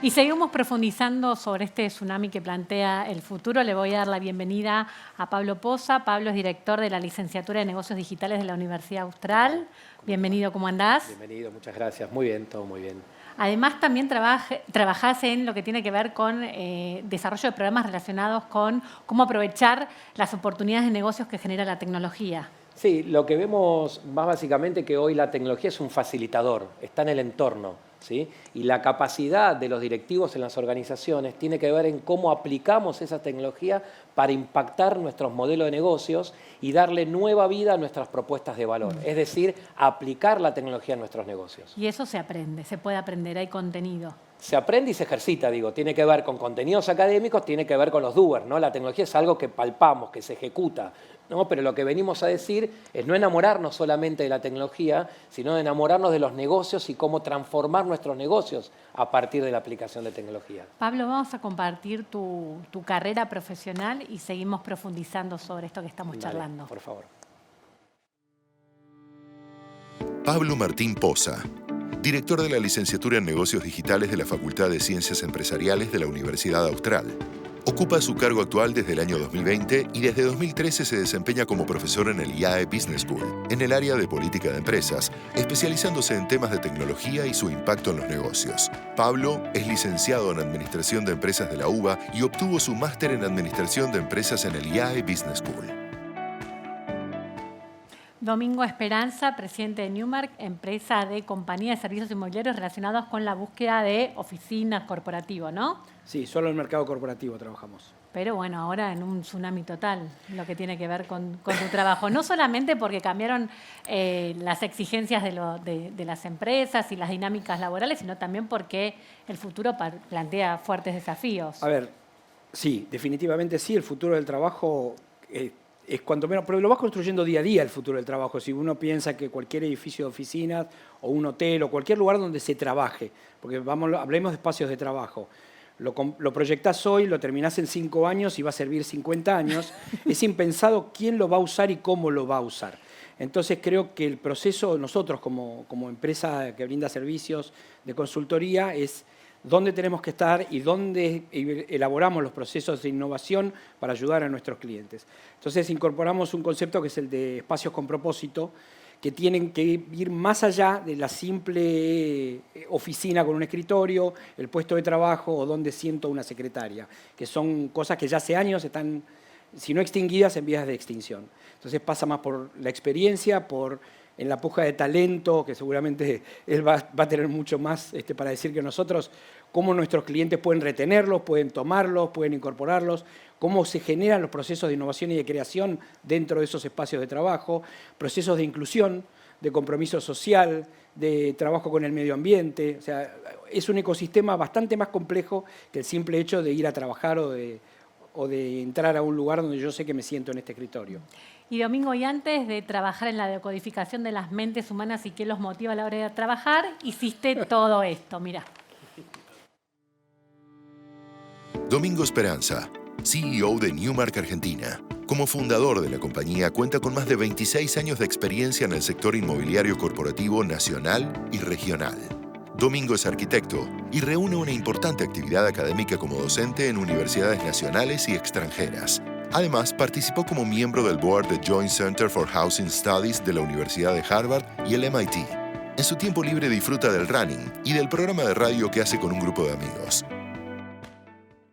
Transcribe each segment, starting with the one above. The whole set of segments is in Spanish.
Y seguimos profundizando sobre este tsunami que plantea el futuro. Le voy a dar la bienvenida a Pablo Poza. Pablo es director de la Licenciatura de Negocios Digitales de la Universidad Austral. Bienvenido, ¿cómo andás? Bienvenido, muchas gracias. Muy bien, todo muy bien. Además, también trabajás en lo que tiene que ver con desarrollo de programas relacionados con cómo aprovechar las oportunidades de negocios que genera la tecnología. Sí, lo que vemos más básicamente que hoy la tecnología es un facilitador, está en el entorno, ¿sí? Y la capacidad de los directivos en las organizaciones tiene que ver en cómo aplicamos esa tecnología para impactar nuestros modelos de negocios y darle nueva vida a nuestras propuestas de valor. Es decir, aplicar la tecnología en nuestros negocios. Y eso se aprende, se puede aprender, hay contenido. Se aprende y se ejercita, digo, tiene que ver con contenidos académicos, tiene que ver con los doers, ¿no? La tecnología es algo que palpamos, que se ejecuta, ¿no? Pero lo que venimos a decir es no enamorarnos solamente de la tecnología, sino de enamorarnos de los negocios y cómo transformar nuestros negocios a partir de la aplicación de tecnología. Pablo, vamos a compartir tu carrera profesional y seguimos profundizando sobre esto que estamos charlando. Por favor. Pablo Martín Poza, director de la Licenciatura en Negocios Digitales de la Facultad de Ciencias Empresariales de la Universidad Austral. Ocupa su cargo actual desde el año 2020 y desde 2013 se desempeña como profesor en el IAE Business School, en el área de política de empresas, especializándose en temas de tecnología y su impacto en los negocios. Pablo es licenciado en Administración de Empresas de la UBA y obtuvo su máster en Administración de Empresas en el IAE Business School. Domingo Esperanza, presidente de Newmark, empresa de compañía de servicios inmobiliarios relacionados con la búsqueda de oficinas corporativo, ¿no? Sí, solo en el mercado corporativo trabajamos. Pero bueno, ahora en un tsunami total, lo que tiene que ver con tu trabajo. No solamente porque cambiaron las exigencias de las empresas y las dinámicas laborales, sino también porque el futuro plantea fuertes desafíos. A ver, sí, definitivamente sí, el futuro del trabajo es cuanto menos, pero lo vas construyendo día a día el futuro del trabajo. Si uno piensa que cualquier edificio de oficinas o un hotel o cualquier lugar donde se trabaje, porque hablemos de espacios de trabajo, lo proyectás hoy, lo terminás en 5 años y va a servir 50 años, es impensado quién lo va a usar y cómo lo va a usar. Entonces creo que el proceso, nosotros como empresa que brinda servicios de consultoría, es dónde tenemos que estar y dónde elaboramos los procesos de innovación para ayudar a nuestros clientes. Entonces incorporamos un concepto que es el de espacios con propósito, que tienen que ir más allá de la simple oficina con un escritorio, el puesto de trabajo o donde siento una secretaria, que son cosas que ya hace años están, si no extinguidas, en vías de extinción. Entonces pasa más por la experiencia, en la puja de talento, que seguramente él va a tener mucho más para decir que nosotros, cómo nuestros clientes pueden retenerlos, pueden tomarlos, pueden incorporarlos, cómo se generan los procesos de innovación y de creación dentro de esos espacios de trabajo, procesos de inclusión, de compromiso social, de trabajo con el medio ambiente. O sea, es un ecosistema bastante más complejo que el simple hecho de ir a trabajar o de entrar a un lugar donde yo sé que me siento en este escritorio. Y Domingo, y antes de trabajar en la decodificación de las mentes humanas y qué los motiva a la hora de trabajar, hiciste todo esto, mirá. Domingo Esperanza, CEO de Newmark Argentina. Como fundador de la compañía, cuenta con más de 26 años de experiencia en el sector inmobiliario corporativo nacional y regional. Domingo es arquitecto y reúne una importante actividad académica como docente en universidades nacionales y extranjeras. Además, participó como miembro del board del Joint Center for Housing Studies de la Universidad de Harvard y el MIT. En su tiempo libre disfruta del running y del programa de radio que hace con un grupo de amigos.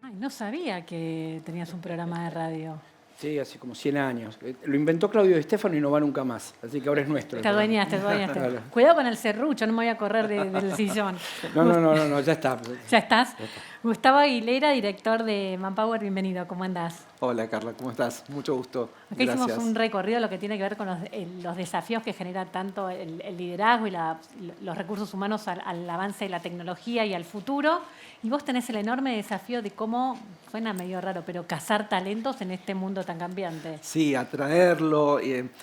Ay, no sabía que tenías un programa de radio. Sí, hace como 100 años. Lo inventó Claudio Di Stefano y no va nunca más. Así que ahora es nuestro. Te adueñaste. Claro. Cuidado con el serrucho, no me voy a correr del sillón. No, ya está. ¿Ya estás? Ya está. Gustavo Aguilera, director de Manpower, bienvenido. ¿Cómo andás? Hola, Carla, ¿cómo estás? Mucho gusto. Acá hicimos un recorrido de lo que tiene que ver con los desafíos que genera tanto el liderazgo y los recursos humanos al avance de la tecnología y al futuro. Y vos tenés el enorme desafío de cómo, suena medio raro, pero cazar talentos en este mundo tan cambiante. Sí, atraerlo.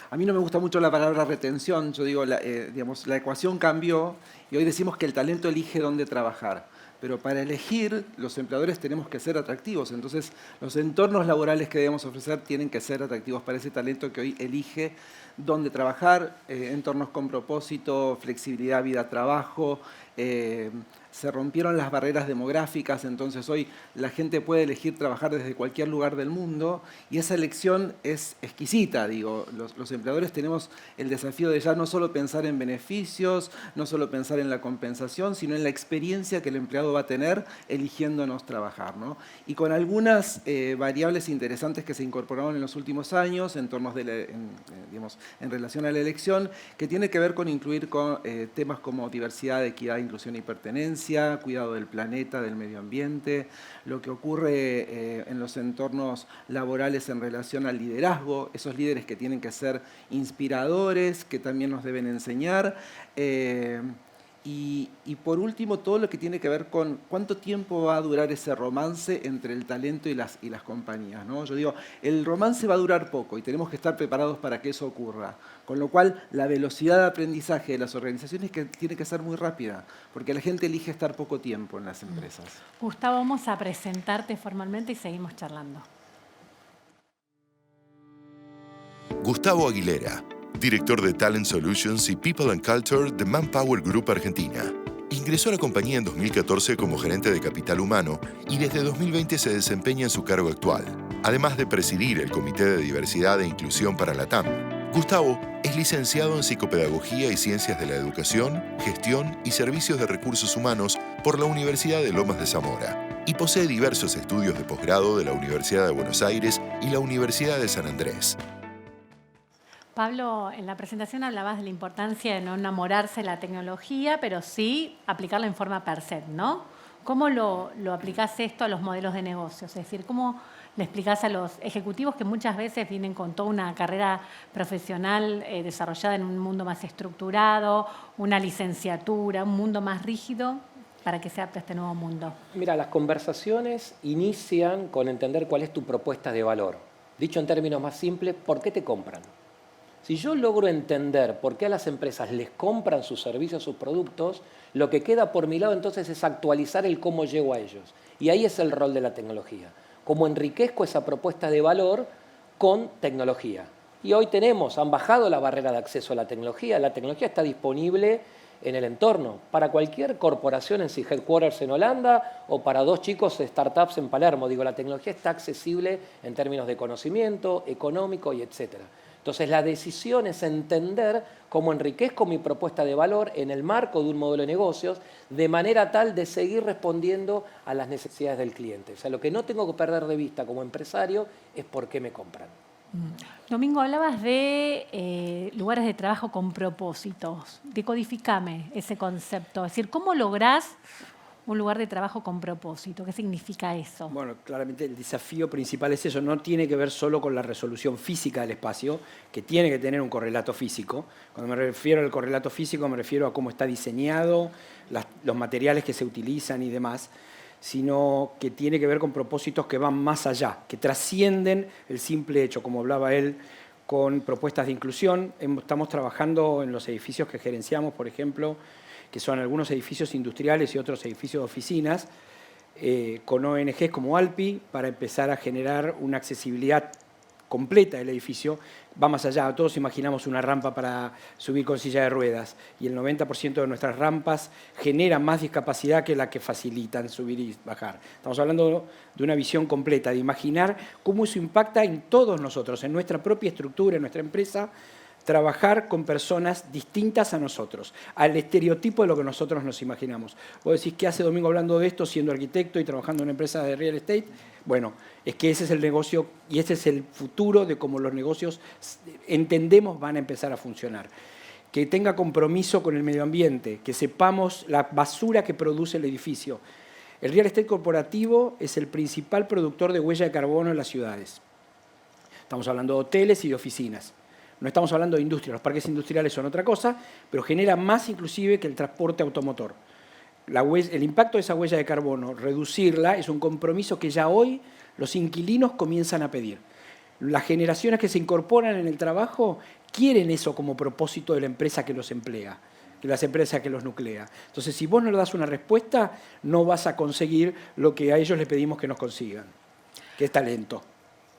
A mí no me gusta mucho la palabra retención. Yo digo, la ecuación cambió y hoy decimos que el talento elige dónde trabajar. Pero para elegir, los empleadores tenemos que ser atractivos. Entonces, los entornos laborales que debemos ofrecer tienen que ser atractivos para ese talento que hoy elige dónde trabajar, entornos con propósito, flexibilidad, vida-trabajo, se rompieron las barreras demográficas, entonces hoy la gente puede elegir trabajar desde cualquier lugar del mundo y esa elección es exquisita, digo. Los empleadores tenemos el desafío de ya no solo pensar en beneficios, no solo pensar en la compensación, sino en la experiencia que el empleado va a tener eligiéndonos trabajar, ¿no? Y con algunas variables interesantes que se incorporaron en los últimos años en relación a la elección, que tiene que ver con incluir temas como diversidad, equidad, inclusión y pertenencia, cuidado del planeta, del medio ambiente, lo que ocurre en los entornos laborales en relación al liderazgo, esos líderes que tienen que ser inspiradores, que también nos deben enseñar. Y por último, todo lo que tiene que ver con cuánto tiempo va a durar ese romance entre el talento y las compañías, ¿no? Yo digo, el romance va a durar poco y tenemos que estar preparados para que eso ocurra. Con lo cual, la velocidad de aprendizaje de las organizaciones tiene que ser muy rápida, porque la gente elige estar poco tiempo en las empresas. Gustavo, vamos a presentarte formalmente y seguimos charlando. Gustavo Aguilera, director de Talent Solutions y People and Culture de Manpower Group Argentina. Ingresó a la compañía en 2014 como gerente de capital humano y desde 2020 se desempeña en su cargo actual, además de presidir el Comité de Diversidad e Inclusión para la TAM. Gustavo es licenciado en Psicopedagogía y Ciencias de la Educación, Gestión y Servicios de Recursos Humanos por la Universidad de Lomas de Zamora y posee diversos estudios de posgrado de la Universidad de Buenos Aires y la Universidad de San Andrés. Pablo, en la presentación hablabas de la importancia de no enamorarse de la tecnología, pero sí aplicarla en forma per se, ¿no? ¿Cómo lo aplicás esto a los modelos de negocios? Es decir, ¿cómo le explicás a los ejecutivos que muchas veces vienen con toda una carrera profesional desarrollada en un mundo más estructurado, una licenciatura, un mundo más rígido, para que se adapte a este nuevo mundo? Mira, las conversaciones inician con entender cuál es tu propuesta de valor. Dicho en términos más simples, ¿por qué te compran? Si yo logro entender por qué a las empresas les compran sus servicios, sus productos, lo que queda por mi lado entonces es actualizar el cómo llego a ellos. Y ahí es el rol de la tecnología. Cómo enriquezco esa propuesta de valor con tecnología. Y hoy han bajado la barrera de acceso a la tecnología está disponible en el entorno, para cualquier corporación en su headquarters en Holanda o para 2 chicos de startups en Palermo. Digo, la tecnología está accesible en términos de conocimiento, económico y etcétera. Entonces, la decisión es entender cómo enriquezco mi propuesta de valor en el marco de un modelo de negocios de manera tal de seguir respondiendo a las necesidades del cliente. O sea, lo que no tengo que perder de vista como empresario es por qué me compran. Domingo, hablabas de lugares de trabajo con propósitos. Decodificame ese concepto. Es decir, ¿cómo lográs un lugar de trabajo con propósito? ¿Qué significa eso? Bueno, claramente el desafío principal es eso. No tiene que ver solo con la resolución física del espacio, que tiene que tener un correlato físico. Cuando me refiero al correlato físico, me refiero a cómo está diseñado, los materiales que se utilizan y demás, sino que tiene que ver con propósitos que van más allá, que trascienden el simple hecho, como hablaba él, con propuestas de inclusión. Estamos trabajando en los edificios que gerenciamos, por ejemplo, que son algunos edificios industriales y otros edificios de oficinas, con ONGs como ALPI, para empezar a generar una accesibilidad completa del edificio. Va más allá, todos imaginamos una rampa para subir con silla de ruedas, y el 90% de nuestras rampas generan más discapacidad que la que facilitan subir y bajar. Estamos hablando de una visión completa, de imaginar cómo eso impacta en todos nosotros, en nuestra propia estructura, en nuestra empresa, trabajar con personas distintas a nosotros, al estereotipo de lo que nosotros nos imaginamos. Vos decís, ¿qué hace Domingo hablando de esto, siendo arquitecto y trabajando en una empresa de real estate? Bueno, es que ese es el negocio y ese es el futuro de cómo los negocios, entendemos, van a empezar a funcionar. Que tenga compromiso con el medio ambiente, que sepamos la basura que produce el edificio. El real estate corporativo es el principal productor de huella de carbono en las ciudades. Estamos hablando de hoteles y de oficinas. No estamos hablando de industria, los parques industriales son otra cosa, pero genera más inclusive que el transporte automotor. El impacto de esa huella de carbono, reducirla, es un compromiso que ya hoy los inquilinos comienzan a pedir. Las generaciones que se incorporan en el trabajo quieren eso como propósito de la empresa que los emplea, de las empresas que los nuclea. Entonces, si vos no le das una respuesta, no vas a conseguir lo que a ellos les pedimos que nos consigan, que es talento.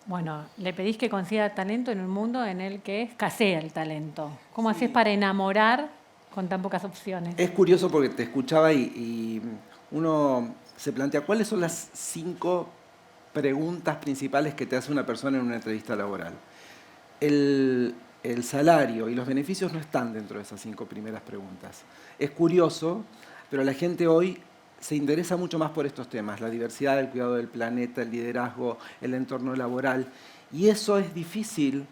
Bueno, le pedís que consiga talento en un mundo en el que escasea el talento. ¿Cómo haces para enamorar con tan pocas opciones. Es curioso porque te escuchaba y uno se plantea cuáles son las 5 preguntas principales que te hace una persona en una entrevista laboral. El salario y los beneficios no están dentro de esas 5 primeras preguntas. Es curioso, pero la gente hoy se interesa mucho más por estos temas, la diversidad, el cuidado del planeta, el liderazgo, el entorno laboral. Y eso es difícil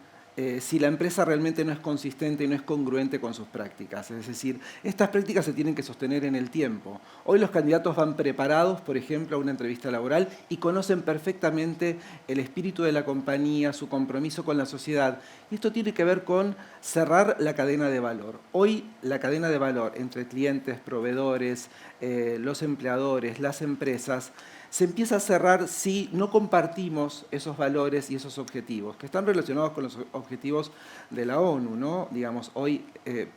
si la empresa realmente no es consistente y no es congruente con sus prácticas. Es decir, estas prácticas se tienen que sostener en el tiempo. Hoy los candidatos van preparados, por ejemplo, a una entrevista laboral y conocen perfectamente el espíritu de la compañía, su compromiso con la sociedad. Y esto tiene que ver con cerrar la cadena de valor. Hoy la cadena de valor entre clientes, proveedores, los empleadores, las empresas, se empieza a cerrar si no compartimos esos valores y esos objetivos, que están relacionados con los objetivos de la ONU, ¿no? Digamos, hoy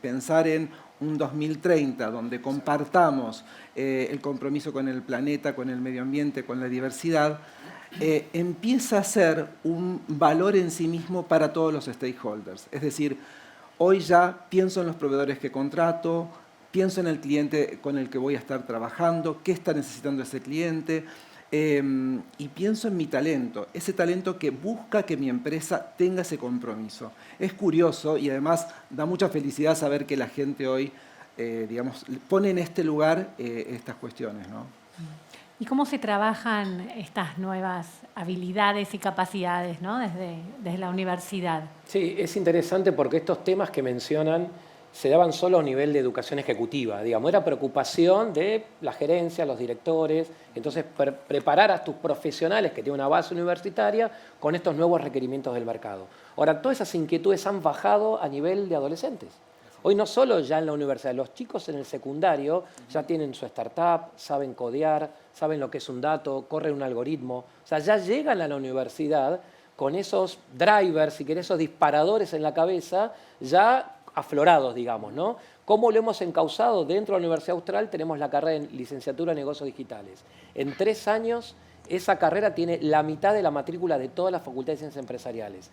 pensar en un 2030 donde compartamos el compromiso con el planeta, con el medio ambiente, con la diversidad, empieza a ser un valor en sí mismo para todos los stakeholders. Es decir, hoy ya pienso en los proveedores que contrato, pienso en el cliente con el que voy a estar trabajando, qué está necesitando ese cliente, y pienso en mi talento, ese talento que busca que mi empresa tenga ese compromiso. Es curioso y además da mucha felicidad saber que la gente hoy, digamos, pone en este lugar estas cuestiones, ¿no? ¿Y cómo se trabajan estas nuevas habilidades y capacidades, ¿no? desde la universidad? Sí, es interesante porque estos temas que mencionan se daban solo a nivel de educación ejecutiva, digamos, era preocupación de la gerencia, los directores, entonces preparar a tus profesionales que tienen una base universitaria con estos nuevos requerimientos del mercado. Ahora, todas esas inquietudes han bajado a nivel de adolescentes. Hoy no solo ya en la universidad, los chicos en el secundario ya tienen su startup, saben codear, saben lo que es un dato, corren un algoritmo, o sea, ya llegan a la universidad con esos drivers, si querés, esos disparadores en la cabeza, ya aflorados, digamos, ¿no? ¿Cómo lo hemos encauzado? Dentro de la Universidad Austral tenemos la carrera en licenciatura en negocios digitales. En 3 años, esa carrera tiene la mitad de la matrícula de todas las facultades de ciencias empresariales.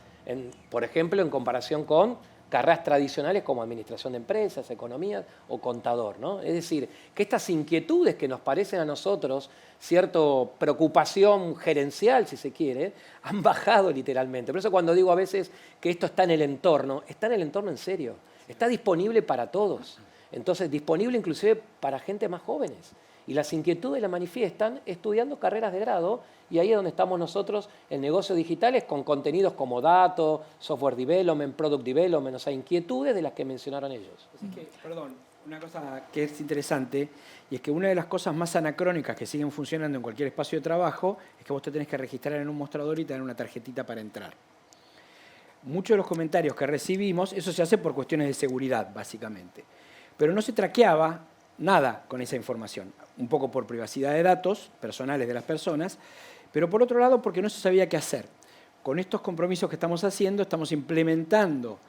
Por ejemplo, en comparación con carreras tradicionales como administración de empresas, economía o contador, ¿no? Es decir, que estas inquietudes que nos parecen a nosotros, cierta preocupación gerencial, si se quiere, han bajado literalmente. Por eso cuando digo a veces que esto está en el entorno en serio. Está disponible para todos. Entonces, disponible inclusive para gente más jóvenes. Y las inquietudes las manifiestan estudiando carreras de grado, y ahí es donde estamos nosotros en negocios digitales con contenidos como datos, software development, product development, o sea, inquietudes de las que mencionaron ellos. Así que, perdón, una cosa que es interesante, y es que una de las cosas más anacrónicas que siguen funcionando en cualquier espacio de trabajo es que vos te tenés que registrar en un mostrador y tener una tarjetita para entrar. Muchos de los comentarios que recibimos, eso se hace por cuestiones de seguridad, básicamente. Pero no se traqueaba nada con esa información, un poco por privacidad de datos personales de las personas, pero por otro lado porque no se sabía qué hacer. Con estos compromisos que estamos haciendo, estamos implementando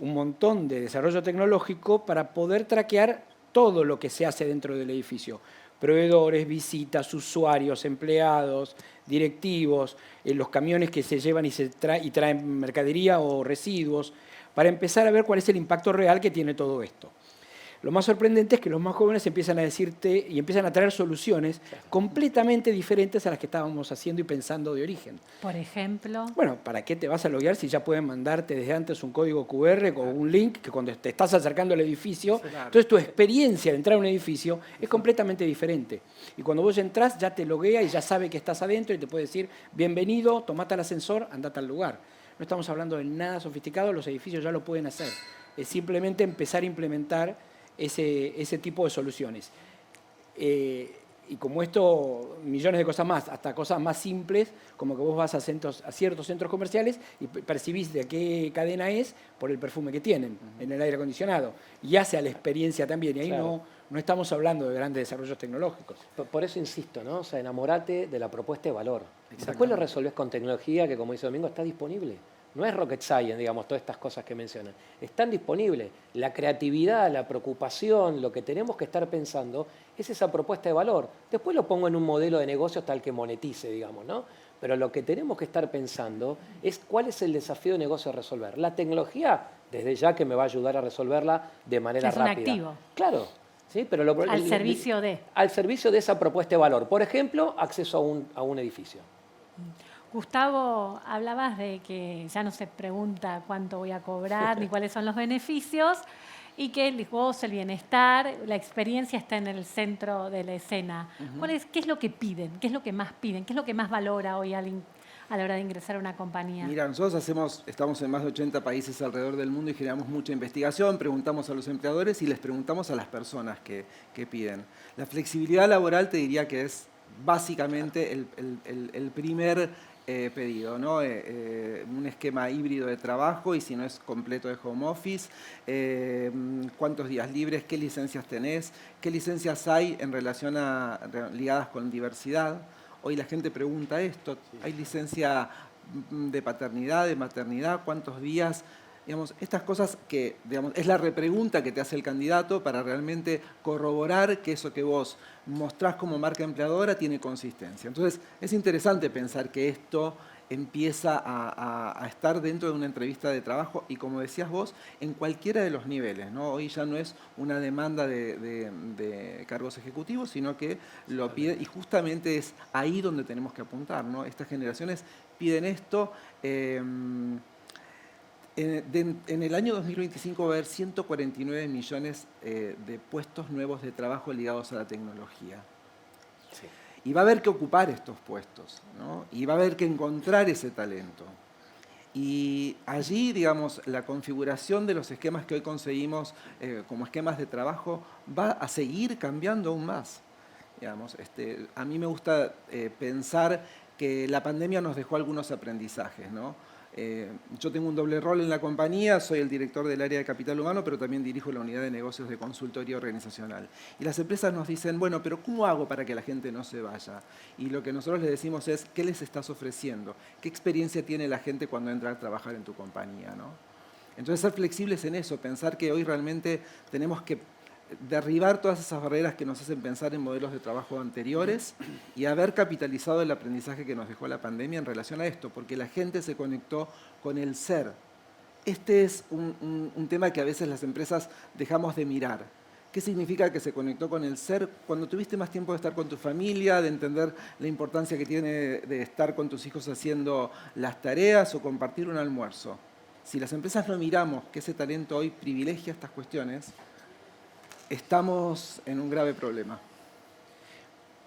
un montón de desarrollo tecnológico para poder traquear todo lo que se hace dentro del edificio. Proveedores, visitas, usuarios, empleados, directivos, los camiones que se llevan y traen mercadería o residuos, para empezar a ver cuál es el impacto real que tiene todo esto. Lo más sorprendente es que los más jóvenes empiezan a decirte y empiezan a traer soluciones completamente diferentes a las que estábamos haciendo y pensando de origen. Por ejemplo. Bueno, ¿para qué te vas a loguear si ya pueden mandarte desde antes un código QR o un link que cuando te estás acercando al edificio, claro, entonces tu experiencia de entrar a un edificio es completamente diferente. Y cuando vos entras ya te loguea y ya sabe que estás adentro y te puede decir, bienvenido, tomate el ascensor, andate al lugar. No estamos hablando de nada sofisticado, los edificios ya lo pueden hacer. Es simplemente empezar a implementar ese tipo de soluciones. Y como esto, millones de cosas más, hasta cosas más simples, como que vos vas a ciertos centros comerciales y percibís de qué cadena es por el perfume que tienen en el aire acondicionado. Y hace a la experiencia también, y ahí claro, no estamos hablando de grandes desarrollos tecnológicos. Por eso insisto, ¿no? O sea, enamorate de la propuesta de valor. Después lo resolvés con tecnología que, como dice Domingo, está disponible. No es rocket science, digamos, todas estas cosas que mencionan. Están disponibles. La creatividad, la preocupación, lo que tenemos que estar pensando es esa propuesta de valor. Después lo pongo en un modelo de negocio tal que monetice, digamos, ¿no? Pero lo que tenemos que estar pensando es cuál es el desafío de negocio a resolver. La tecnología, desde ya que me va a ayudar a resolverla de manera Es un rápida. activo. Claro, ¿sí? Pero Al servicio de. Al servicio de esa propuesta de valor. Por ejemplo, acceso a un edificio. Gustavo, hablabas de que ya no se pregunta cuánto voy a cobrar ni cuáles son los beneficios y que el gozo, el bienestar, la experiencia está en el centro de la escena. ¿Qué es lo que piden? ¿Qué es lo que más piden? ¿Qué es lo que más valora hoy a la hora de ingresar a una compañía? Mira, nosotros estamos en más de 80 países alrededor del mundo y generamos mucha investigación, preguntamos a los empleadores y les preguntamos a las personas que piden. La flexibilidad laboral te diría que es básicamente el primer pedido, ¿no? Un esquema híbrido de trabajo y si no es completo de home office, cuántos días libres, qué licencias tenés, qué licencias hay en relación ligadas con diversidad. Hoy la gente pregunta esto, ¿hay licencia de paternidad, de maternidad? ¿Cuántos días? Digamos, estas cosas que es la repregunta que te hace el candidato para realmente corroborar que eso que vos mostrás como marca empleadora tiene consistencia. Entonces, es interesante pensar que esto empieza a estar dentro de una entrevista de trabajo y, como decías vos, en cualquiera de los niveles, ¿no? Hoy ya no es una demanda de cargos ejecutivos, sino que lo pide y justamente es ahí donde tenemos que apuntar, ¿no? Estas generaciones piden esto. En el año 2025 va a haber 149 millones de puestos nuevos de trabajo ligados a la tecnología. Sí. Y va a haber que ocupar estos puestos, ¿no? Y va a haber que encontrar ese talento. Y allí, digamos, la configuración de los esquemas que hoy conseguimos como esquemas de trabajo va a seguir cambiando aún más. Digamos, a mí me gusta pensar que la pandemia nos dejó algunos aprendizajes, ¿no? Yo tengo un doble rol en la compañía, soy el director del área de capital humano, pero también dirijo la unidad de negocios de consultoría organizacional. Y las empresas nos dicen, bueno, pero ¿cómo hago para que la gente no se vaya? Y lo que nosotros les decimos es, ¿qué les estás ofreciendo? ¿Qué experiencia tiene la gente cuando entra a trabajar en tu compañía, ¿no? Entonces, ser flexibles en eso, pensar que hoy realmente tenemos que derribar todas esas barreras que nos hacen pensar en modelos de trabajo anteriores y haber capitalizado el aprendizaje que nos dejó la pandemia en relación a esto, porque la gente se conectó con el ser. Este es un tema que a veces las empresas dejamos de mirar. ¿Qué significa que se conectó con el ser? Cuando tuviste más tiempo de estar con tu familia, de entender la importancia que tiene de estar con tus hijos haciendo las tareas o compartir un almuerzo. Si las empresas no miramos que ese talento hoy privilegia estas cuestiones, estamos en un grave problema.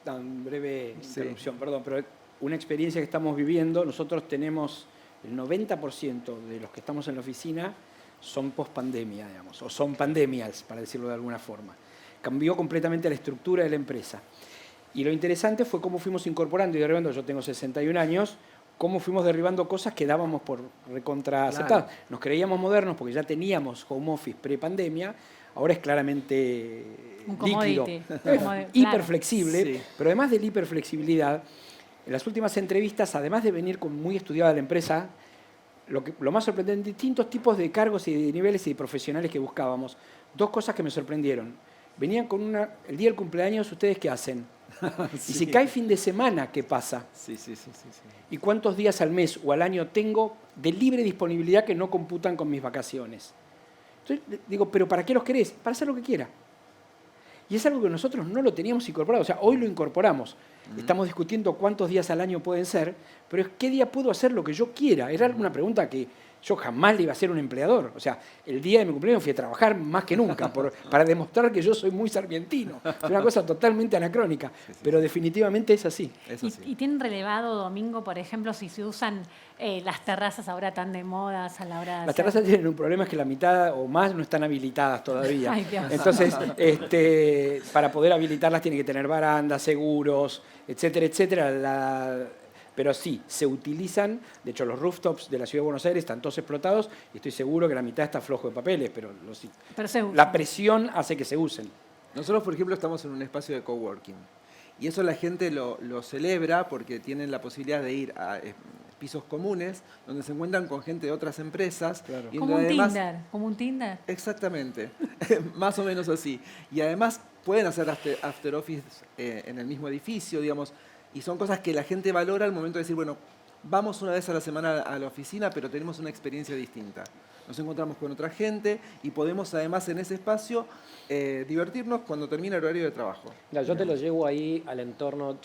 Tan breve interrupción, perdón, pero una experiencia que estamos viviendo, nosotros tenemos el 90% de los que estamos en la oficina son post-pandemia, digamos, o son pandemias, para decirlo de alguna forma. Cambió completamente la estructura de la empresa. Y lo interesante fue cómo fuimos incorporando y derribando, yo tengo 61 años, cómo fuimos derribando cosas que dábamos por recontra aceptadas. Claro. Nos creíamos modernos porque ya teníamos home office pre-pandemia, ahora es claramente líquido, hiperflexible, sí. Pero además de la hiperflexibilidad, en las últimas entrevistas, además de venir con muy estudiada la empresa, lo más sorprendente, distintos tipos de cargos y de niveles y de profesionales que buscábamos, dos cosas que me sorprendieron. Venían con el día del cumpleaños, ¿ustedes qué hacen? Sí. Y si cae fin de semana, ¿qué pasa? Sí. ¿Y cuántos días al mes o al año tengo de libre disponibilidad que no computan con mis vacaciones? Entonces digo, ¿pero para qué los querés? Para hacer lo que quiera. Y es algo que nosotros no lo teníamos incorporado. O sea, hoy lo incorporamos. Estamos discutiendo cuántos días al año pueden ser, pero es qué día puedo hacer lo que yo quiera. Era una pregunta que yo jamás le iba a hacer a un empleador. O sea, el día de mi cumpleaños fui a trabajar más que nunca para demostrar que yo soy muy sarmientino. Es una cosa totalmente anacrónica, pero definitivamente es así. ¿Y tienen relevado, Domingo, por ejemplo, si se usan las terrazas ahora tan de modas a la hora de Las terrazas tienen un problema, es que la mitad o más no están habilitadas todavía. Ay, Dios. Entonces, para poder habilitarlas tienen que tener barandas, seguros, etcétera, etcétera. Pero sí, se utilizan. De hecho, los rooftops de la Ciudad de Buenos Aires están todos explotados y estoy seguro que la mitad está flojo de papeles, pero la presión hace que se usen. Nosotros, por ejemplo, estamos en un espacio de coworking y eso la gente lo celebra porque tienen la posibilidad de ir a pisos comunes donde se encuentran con gente de otras empresas. Claro. Y como un Tinder. Exactamente, más o menos así. Y además pueden hacer after office en el mismo edificio, digamos. Y son cosas que la gente valora al momento de decir, bueno, vamos una vez a la semana a la oficina, pero tenemos una experiencia distinta. Nos encontramos con otra gente y podemos además en ese espacio divertirnos cuando termina el horario de trabajo. Mira, yo te lo llevo ahí al entorno.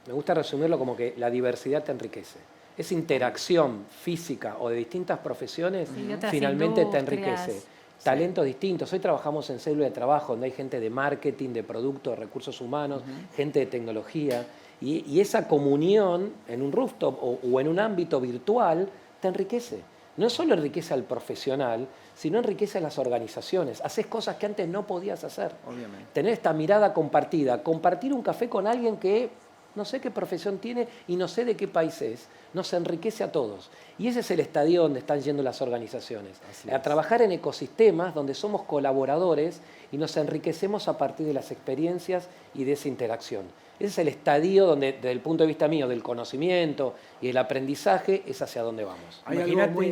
Me gusta resumirlo como que la diversidad te enriquece. Esa interacción física o de distintas profesiones Sí, otras finalmente te industrias. enriquece. Talentos distintos. Hoy trabajamos en célula de trabajo donde hay gente de marketing, de productos, de recursos humanos, gente de tecnología. Y esa comunión en un rooftop o en un ámbito virtual te enriquece. No solo enriquece al profesional, sino enriquece a las organizaciones. Haces cosas que antes no podías hacer. Obviamente. Tener esta mirada compartida, compartir un café con alguien que no sé qué profesión tiene y no sé de qué país es, nos enriquece a todos. Y ese es el estadio donde están yendo las organizaciones. A trabajar en ecosistemas donde somos colaboradores y nos enriquecemos a partir de las experiencias y de esa interacción. Ese es el estadio donde, desde el punto de vista mío, del conocimiento y el aprendizaje, es hacia dónde vamos. Hay algo muy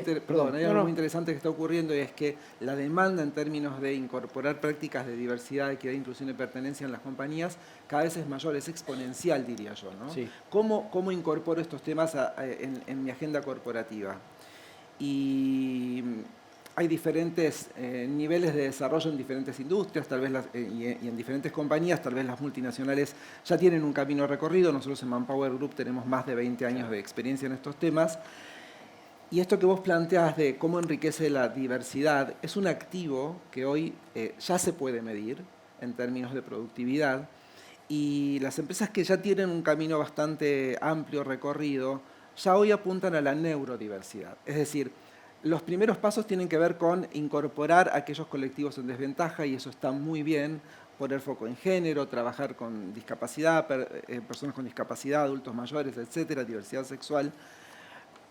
interesante que está ocurriendo y es que la demanda en términos de incorporar prácticas de diversidad, equidad, inclusión y pertenencia en las compañías cada vez es mayor, es exponencial, diría yo, ¿no? Sí. ¿Cómo incorporo estos temas en mi agenda corporativa? Y hay diferentes niveles de desarrollo en diferentes industrias, tal vez y en diferentes compañías, tal vez las multinacionales ya tienen un camino recorrido. Nosotros en Manpower Group tenemos más de 20 años de experiencia en estos temas. Y esto que vos planteas de cómo enriquece la diversidad es un activo que hoy ya se puede medir en términos de productividad. Y las empresas que ya tienen un camino bastante amplio recorrido, ya hoy apuntan a la neurodiversidad. Es decir, los primeros pasos tienen que ver con incorporar a aquellos colectivos en desventaja, y eso está muy bien, poner foco en género, trabajar con discapacidad, personas con discapacidad, adultos mayores, etcétera, diversidad sexual.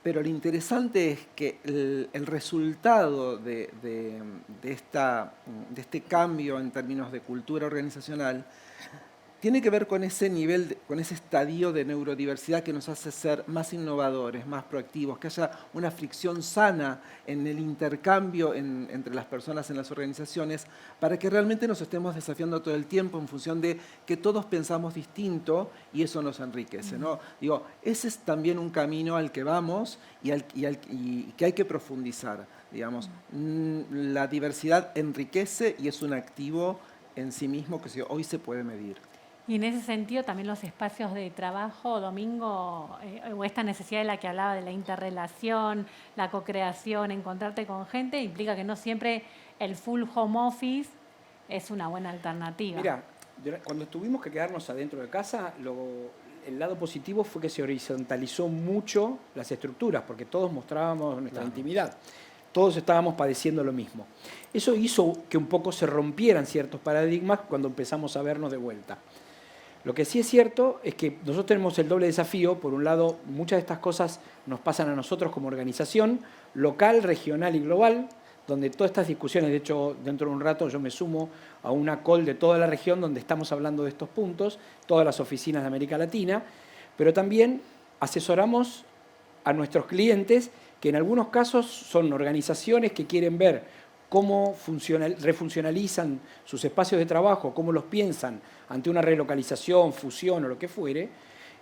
Pero lo interesante es que el resultado de este cambio en términos de cultura organizacional tiene que ver con ese nivel, con ese estadio de neurodiversidad que nos hace ser más innovadores, más proactivos, que haya una fricción sana en el intercambio entre las personas en las organizaciones, para que realmente nos estemos desafiando todo el tiempo en función de que todos pensamos distinto y eso nos enriquece, ¿no? Digo, ese es también un camino al que vamos y que hay que profundizar, digamos. La diversidad enriquece y es un activo en sí mismo que hoy se puede medir. Y en ese sentido también los espacios de trabajo, Domingo, o esta necesidad de la que hablaba de la interrelación, la co-creación, encontrarte con gente, implica que no siempre el full home office es una buena alternativa. Mira, cuando tuvimos que quedarnos adentro de casa, el lado positivo fue que se horizontalizó mucho las estructuras, porque todos mostrábamos nuestra intimidad. Todos estábamos padeciendo lo mismo. Eso hizo que un poco se rompieran ciertos paradigmas cuando empezamos a vernos de vuelta. Lo que sí es cierto es que nosotros tenemos el doble desafío. Por un lado, muchas de estas cosas nos pasan a nosotros como organización, local, regional y global, donde todas estas discusiones, de hecho, dentro de un rato yo me sumo a una call de toda la región donde estamos hablando de estos puntos, todas las oficinas de América Latina, pero también asesoramos a nuestros clientes, que en algunos casos son organizaciones que quieren ver cómo refuncionalizan sus espacios de trabajo, cómo los piensan ante una relocalización, fusión o lo que fuere,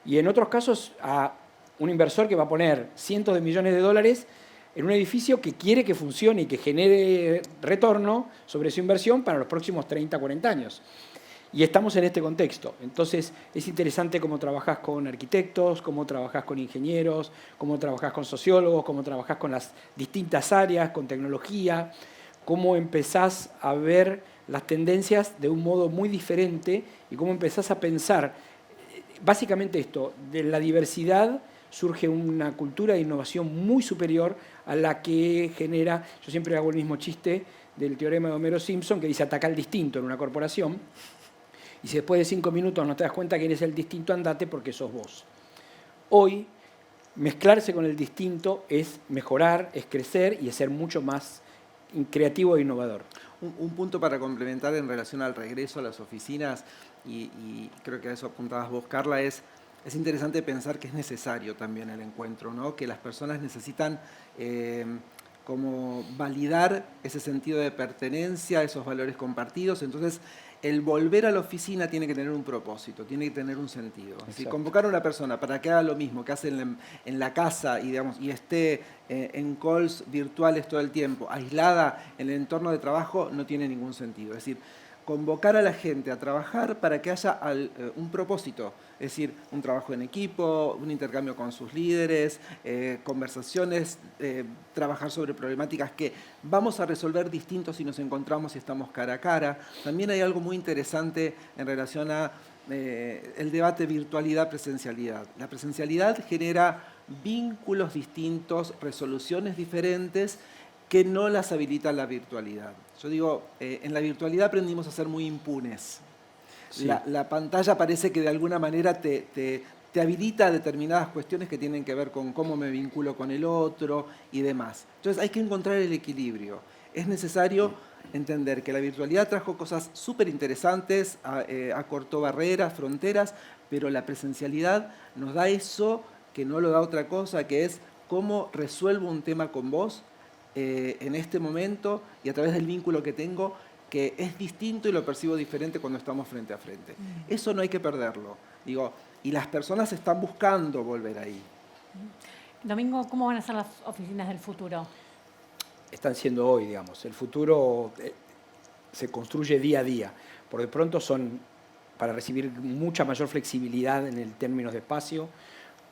y en otros casos a un inversor que va a poner cientos de millones de dólares en un edificio que quiere que funcione y que genere retorno sobre su inversión para los próximos 30, 40 años. Y estamos en este contexto. Entonces, es interesante cómo trabajás con arquitectos, cómo trabajás con ingenieros, cómo trabajás con sociólogos, cómo trabajás con las distintas áreas, con tecnología, cómo empezás a ver las tendencias de un modo muy diferente y cómo empezás a pensar. Básicamente esto, de la diversidad surge una cultura de innovación muy superior a la que genera, yo siempre hago el mismo chiste del teorema de Homero Simpson, que dice ataca al distinto en una corporación, y si después de 5 minutos no te das cuenta que eres el distinto, andate porque sos vos. Hoy, mezclarse con el distinto es mejorar, es crecer y es ser mucho más creativo e innovador. Un punto para complementar en relación al regreso a las oficinas, y creo que a eso apuntabas vos, Carla, es interesante pensar que es necesario también el encuentro, ¿no? Que las personas necesitan como validar ese sentido de pertenencia, esos valores compartidos. Entonces, el volver a la oficina tiene que tener un propósito, tiene que tener un sentido. Si Exacto. convocar a una persona para que haga lo mismo que hace en la casa y, digamos, y esté en calls virtuales todo el tiempo, aislada en el entorno de trabajo, no tiene ningún sentido. Es decir, convocar a la gente a trabajar para que haya un propósito, es decir, un trabajo en equipo, un intercambio con sus líderes, conversaciones, trabajar sobre problemáticas que vamos a resolver distintos si nos encontramos y estamos cara a cara. También hay algo muy interesante en relación a el debate virtualidad-presencialidad. La presencialidad genera vínculos distintos, resoluciones diferentes, que no las habilita la virtualidad. Yo digo, en la virtualidad aprendimos a ser muy impunes. Sí. La pantalla parece que de alguna manera te habilita determinadas cuestiones que tienen que ver con cómo me vinculo con el otro y demás. Entonces hay que encontrar el equilibrio. Es necesario entender que la virtualidad trajo cosas súper interesantes, acortó barreras, fronteras, pero la presencialidad nos da eso que no lo da otra cosa, que es cómo resuelvo un tema con vos en este momento y a través del vínculo que tengo, que es distinto y lo percibo diferente cuando estamos frente a frente. Eso no hay que perderlo. Digo, y las personas están buscando volver ahí. Domingo, ¿cómo van a ser las oficinas del futuro? Están siendo hoy, digamos. El futuro se construye día a día. Por de pronto son para recibir mucha mayor flexibilidad en el términos de espacio,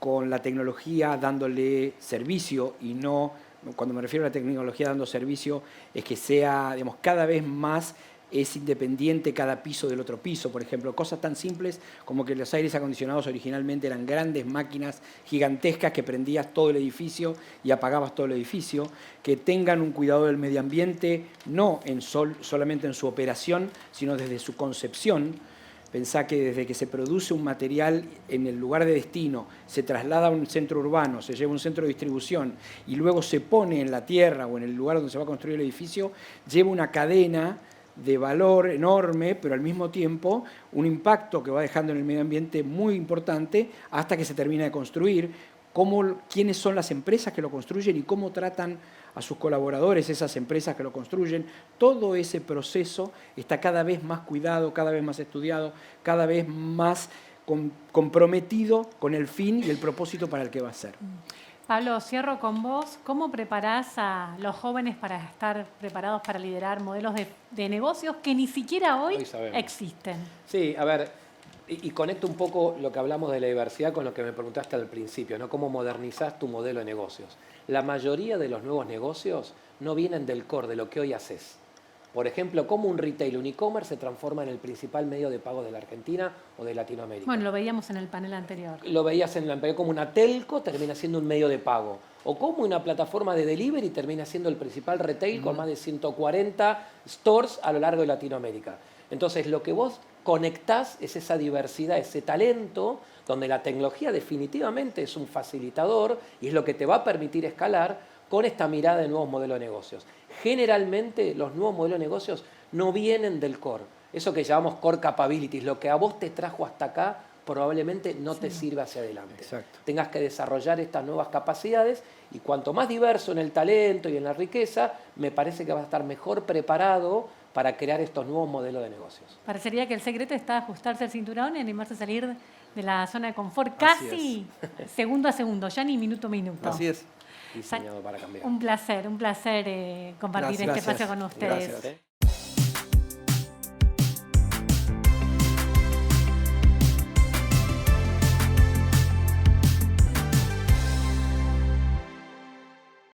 con la tecnología dándole servicio y no, cuando me refiero a la tecnología dando servicio, es que sea, digamos, cada vez más es independiente cada piso del otro piso. Por ejemplo, cosas tan simples como que los aires acondicionados originalmente eran grandes máquinas gigantescas que prendías todo el edificio y apagabas todo el edificio, que tengan un cuidado del medio ambiente, no solamente en su operación, sino desde su concepción. Pensá que desde que se produce un material en el lugar de destino, se traslada a un centro urbano, se lleva a un centro de distribución y luego se pone en la tierra o en el lugar donde se va a construir el edificio, lleva una cadena de valor enorme, pero al mismo tiempo un impacto que va dejando en el medio ambiente muy importante hasta que se termina de construir. Quiénes son las empresas que lo construyen y cómo tratan a sus colaboradores, esas empresas que lo construyen. Todo ese proceso está cada vez más cuidado, cada vez más estudiado, cada vez más comprometido con el fin y el propósito para el que va a ser. Pablo, cierro con vos. ¿Cómo preparás a los jóvenes para estar preparados para liderar modelos de negocios que ni siquiera hoy sabemos. existen? Sí, a ver, y conecto un poco lo que hablamos de la diversidad con lo que me preguntaste al principio, ¿no? ¿Cómo modernizás tu modelo de negocios? La mayoría de los nuevos negocios no vienen del core, de lo que hoy haces. Por ejemplo, cómo un retail, un e-commerce se transforma en el principal medio de pago de la Argentina o de Latinoamérica. Bueno, lo veíamos en el panel anterior. Lo veías en la empresa como una telco termina siendo un medio de pago. O como una plataforma de delivery termina siendo el principal retail con más de 140 stores a lo largo de Latinoamérica. Entonces, lo que vos conectás es esa diversidad, ese talento, donde la tecnología definitivamente es un facilitador y es lo que te va a permitir escalar con esta mirada de nuevos modelos de negocios. Generalmente, los nuevos modelos de negocios no vienen del core. Eso que llamamos core capabilities, lo que a vos te trajo hasta acá, probablemente no te sirve hacia adelante. Exacto. Tengas que desarrollar estas nuevas capacidades y cuanto más diverso en el talento y en la riqueza, me parece que vas a estar mejor preparado para crear estos nuevos modelos de negocios. Parecería que el secreto está ajustarse el cinturón y animarse a salir de la zona de confort Así casi segundo a segundo, ya ni minuto a minuto. Así es. Diseñado para cambiar. Un placer compartir Gracias. este espacio con ustedes. Gracias.